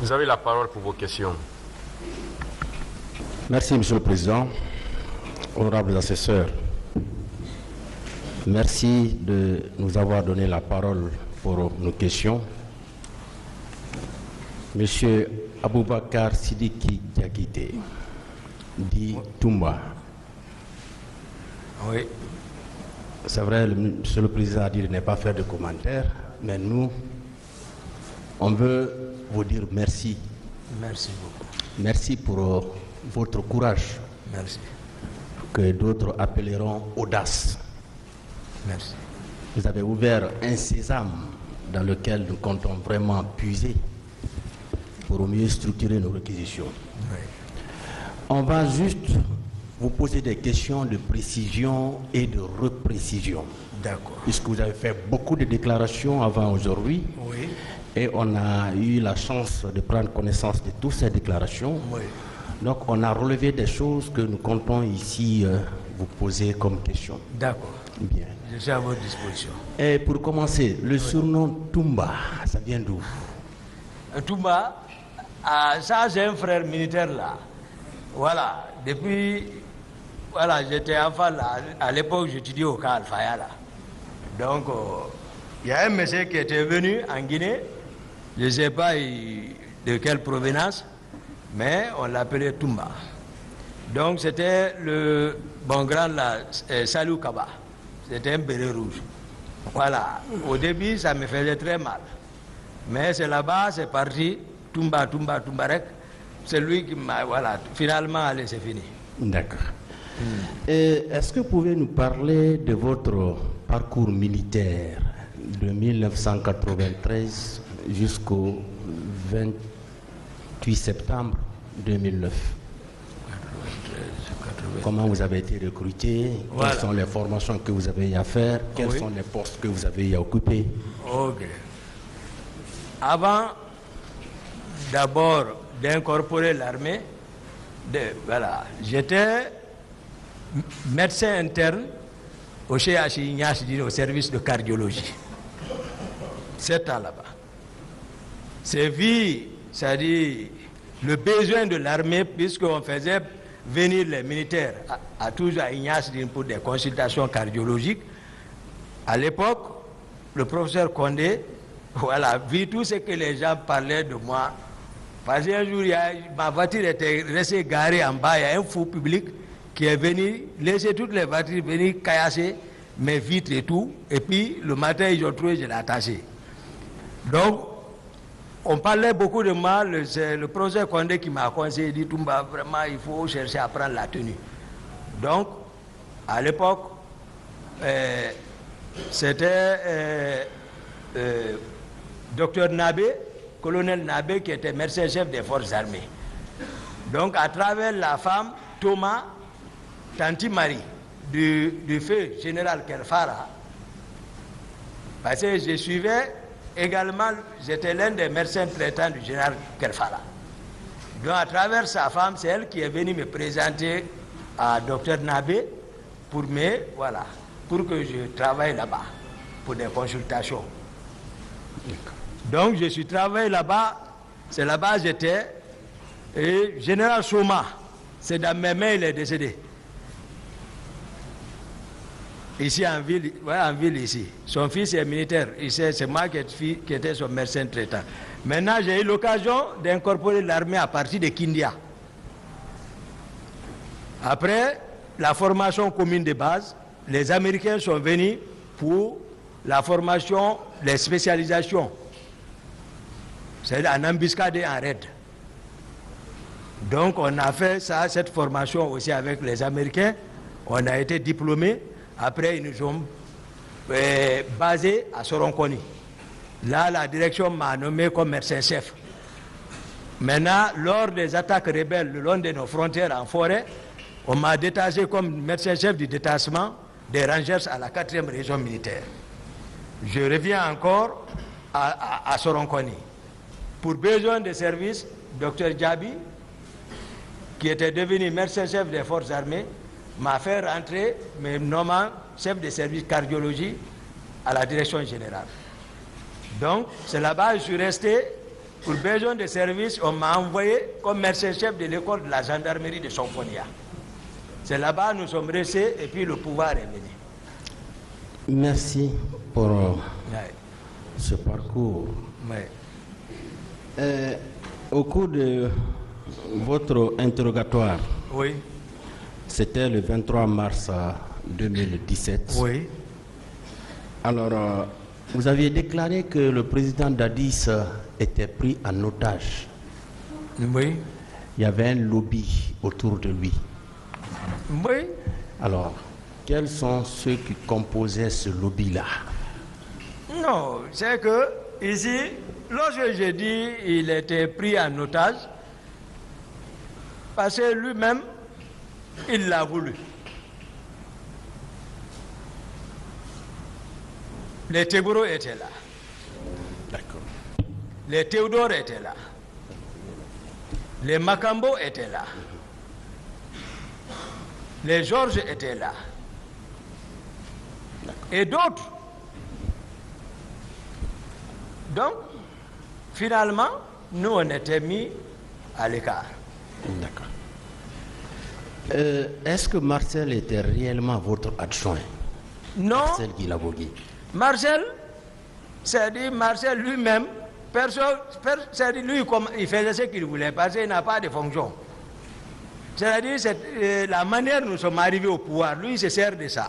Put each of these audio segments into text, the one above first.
Vous avez la parole pour vos questions. Merci, Monsieur le Président. Honorables assesseurs, merci de nous avoir donné la parole pour nos questions. Monsieur Aboubakar Sidiki Diakité, dit Toumba. Oui. C'est vrai, Monsieur le Président a dit de ne pas faire de commentaires, mais nous, on veut vous dire merci. Merci beaucoup. Merci pour votre courage. Merci. Que d'autres appelleront audace. Merci. Vous avez ouvert un sésame dans lequel nous comptons vraiment puiser pour mieux structurer nos réquisitions. Oui. On va juste vous poser des questions de précision et de reprécision. D'accord. Puisque vous avez fait beaucoup de déclarations avant aujourd'hui. Oui. Et on a eu la chance de prendre connaissance de toutes ces déclarations. Oui. Donc on a relevé des choses que nous comptons ici vous poser comme question. D'accord. Bien. Je suis à votre disposition. Et pour commencer, le surnom Toumba, ça vient d'où? Toumba, ça j'ai un frère militaire là. Voilà, depuis, voilà, j'étais enfant là, à l'époque j'étudiais au cas Alfaya là. Donc, il y a un monsieur qui était venu en Guinée, je ne sais pas de quelle provenance, mais on l'appelait Toumba. Donc c'était le bon grand là, Salou Kaba. C'était un béret rouge. Voilà. Au début, ça me faisait très mal. Mais c'est là-bas, c'est parti. Toumba, Toumba, Toumbarek. C'est lui qui m'a... Voilà. Finalement, allez, c'est fini. D'accord. Est-ce que vous pouvez nous parler de votre parcours militaire de 1993 jusqu'au 28 septembre 2009? Comment vous avez été recruté? Voilà. Quelles sont les formations que vous avez eu à faire? Quels sont les postes que vous avez eu à occuper? Ok. Avant, d'abord, d'incorporer l'armée, voilà, j'étais médecin interne au CHI Ignace, au service de cardiologie. 7 ans là-bas. C'est vu, c'est-à-dire le besoin de l'armée, puisqu'on faisait venir les militaires à toujours à Ignace pour des consultations cardiologiques. À l'époque, le professeur Condé, voilà, vu tout ce que les gens parlaient de moi. Parce qu'un jour, ma voiture était restée garée en bas, il y a un fou public qui est venu laisser toutes les voitures venir caillasser mes vitres et tout. Et puis, le matin, ils ont trouvé, je l'ai attaché. Donc, on parlait beaucoup de moi, c'est le professeur Condé qui m'a conseillé, il dit Toumba, vraiment il faut chercher à prendre la tenue. Donc, à l'époque, c'était docteur Nabé, colonel Nabé, qui était médecin-chef des forces armées. Donc, à travers la femme, Thomas, Tanti Marie, du feu général Kerfara, parce que je suivais également, j'étais l'un des médecins traitants du général Kerfara. Donc à travers sa femme, c'est elle qui est venue me présenter à docteur Nabé pour que je travaille là-bas, pour des consultations. Donc je suis travaillé là-bas, c'est là-bas j'étais, et général Soma, c'est dans mes mains, il est décédé. Ici en ville ici. Son fils est militaire. C'est moi qui étais son médecin traitant. Maintenant, j'ai eu l'occasion d'incorporer l'armée à partir de Kindia. Après la formation commune de base, les Américains sont venus pour la formation, les spécialisations. C'est en embuscade et en raid. Donc on a fait ça, cette formation aussi avec les Américains. On a été diplômés. Après, ils nous ont basés à Soronconi. Là, la direction m'a nommé comme médecin-chef. Maintenant, lors des attaques rebelles le long de nos frontières en forêt, on m'a détaché comme médecin-chef du détachement des Rangers à la 4e région militaire. Je reviens encore à Soronconi. Pour besoin de service, Dr Djabi, qui était devenu médecin-chef des forces armées, m'a fait rentrer, me nommant chef de service cardiologie à la direction générale. Donc, c'est là-bas que je suis resté pour besoin de service, on m'a envoyé comme médecin-chef de l'école de la gendarmerie de Sonfonia. C'est là-bas nous sommes restés et puis le pouvoir est venu. Merci pour ce parcours. Au cours de votre interrogatoire, oui. C'était le 23 mars 2017. Oui. Alors, vous aviez déclaré que le président Dadis était pris en otage. Oui. Il y avait un lobby autour de lui. Oui. Alors, quels sont ceux qui composaient ce lobby-là? Non, c'est que ici, lorsque j'ai dit il était pris en otage, parce que lui-même, il l'a voulu. Les Tégoro étaient là. D'accord. Les Théodore étaient là. Les Makambo étaient là. Les Georges étaient là. Et d'autres. Donc, finalement, nous, on était mis à l'écart. D'accord. Est-ce que Marcel était réellement votre adjoint? Non. Marcel Guilabogui. Marcel, c'est-à-dire Marcel lui-même, c'est-à-dire lui, il faisait ce qu'il voulait, parce qu'il n'a pas de fonction. C'est-à-dire la manière dont nous sommes arrivés au pouvoir, lui, il se sert de ça.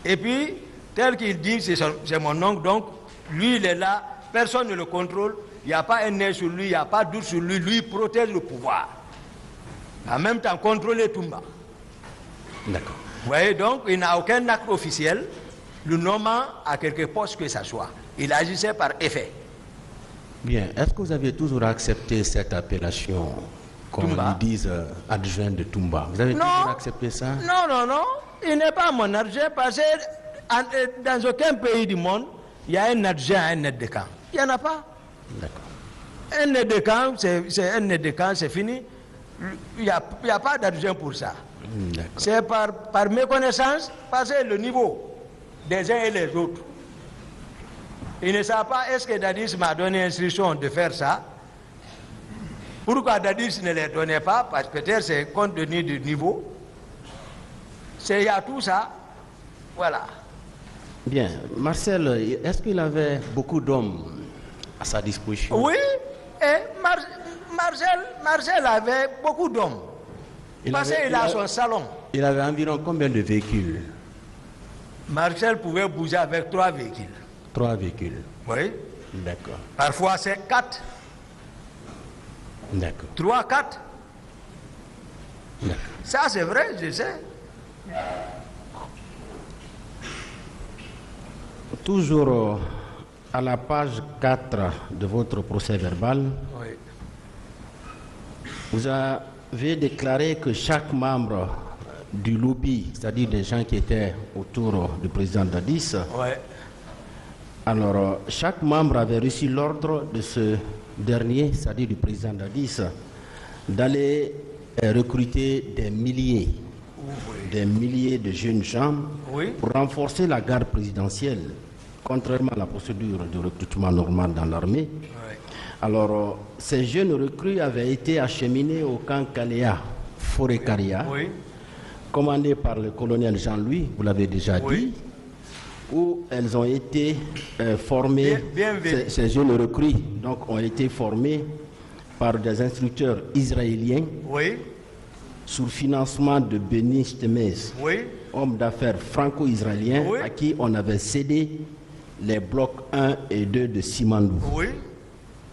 Et puis, tel qu'il dit, c'est mon oncle, donc, lui, il est là, personne ne le contrôle, il n'y a pas un nez sur lui, il n'y a pas de doute sur lui, lui, il protège le pouvoir. En même temps, contrôler Toumba. D'accord. Vous voyez, donc, il n'a aucun acte officiel, le nommant à quelque poste que ce soit. Il agissait par effet. Bien. Est-ce que vous avez toujours accepté cette appellation, comme Toumba. ils disent, adjoint de Toumba? Vous avez toujours accepté ça? Non, non, non. Il n'est pas mon adjoint parce que dans aucun pays du monde, il y a un adjoint à un aide de camp. Il n'y en a pas. D'accord. Un aide de camp, c'est un aide de camp, c'est fini. Il n'y a pas d'adjoint pour ça. C'est par méconnaissance, parce que le niveau des uns et les autres. Ils ne savent pas, est-ce que Dadis m'a donné instruction de faire ça? Pourquoi Dadis ne les donnait pas? Parce que peut-être c'est compte tenu du niveau. Il y a tout ça. Voilà. Bien. Marcel, est-ce qu'il avait beaucoup d'hommes à sa disposition? Oui, et Marcel avait beaucoup d'hommes. Parce qu'il a son salon. Il avait environ combien de véhicules? Marcel pouvait bouger avec 3 véhicules. 3 véhicules. Oui. D'accord. Parfois c'est 4. D'accord. 3, 4. D'accord. Ça c'est vrai, je sais. Toujours à la page 4 de votre procès verbal, Oui. vous avez déclaré que chaque membre du lobby, c'est-à-dire des gens qui étaient autour du président Dadis, Oui. alors chaque membre avait reçu l'ordre de ce dernier, c'est-à-dire du président Dadis, d'aller recruter des milliers de jeunes gens pour renforcer la garde présidentielle, contrairement à la procédure de recrutement normal dans l'armée. Oui. Alors, ces jeunes recrues avaient été acheminés au camp Kalea, Forêt-Caria, commandé par le colonel Jean-Louis, vous l'avez déjà dit, où elles ont été formées, ces jeunes recrues donc, ont été formées par des instructeurs israéliens sous le financement de Benny Stemez, homme d'affaires franco-israélien à qui on avait cédé les blocs 1 et 2 de Simandou.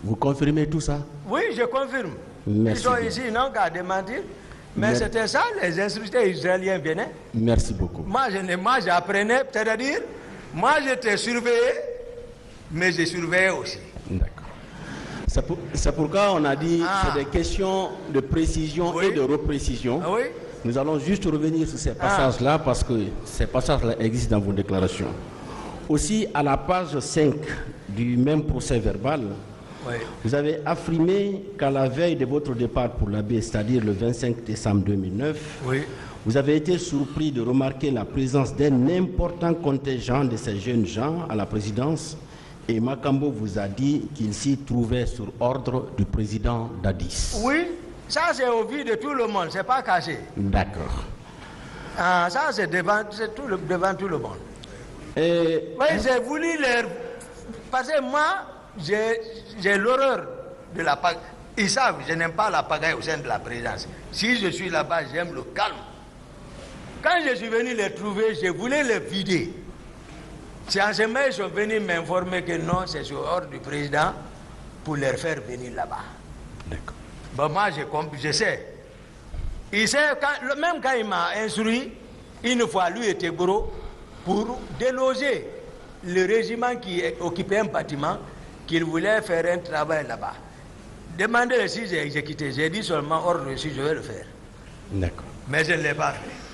Vous confirmez tout ça? Oui, je confirme. Merci. Ils sont ici, non, qu'à démentir. Mais c'était ça, les instructeurs israéliens venaient. Merci beaucoup. Moi, j'apprenais, c'est-à-dire, moi, j'étais surveillé, mais je surveillais aussi. D'accord. C'est pourquoi on a dit c'est des questions de précision et de reprécision. Nous allons juste revenir sur ces passages-là parce que ces passages-là existent dans vos déclarations. Aussi, à la page 5 du même procès verbal, vous avez affirmé qu'à la veille de votre départ pour la baie, c'est-à-dire le 25 décembre 2009, vous avez été surpris de remarquer la présence d'un important contingent de ces jeunes gens à la présidence Et Makambo vous a dit qu'il s'y trouvait sur ordre du président Dadis. Oui, ça c'est au vu de tout le monde, c'est pas caché. D'accord. Ah, ça c'est devant tout le monde. Et... Oui, j'ai voulu leur... Parce que moi, j'ai l'horreur de la pagaille. Ils savent, je n'aime pas la pagaille au sein de la présidence. Si je suis là-bas, j'aime le calme. Quand je suis venu les trouver, je voulais les vider. C'est en ce moment qu'ils sont venus m'informer que non, c'est sur ordre du président pour les faire venir là-bas. D'accord. Bon, moi, je sais. Il sait, même quand il m'a instruit, une fois, lui était gros, pour déloger le régiment qui occupait un bâtiment, qu'il voulait faire un travail là-bas. Demandez si j'ai exécuté. J'ai dit seulement ordre reçu, je vais le faire. D'accord. Mais je ne l'ai pas fait.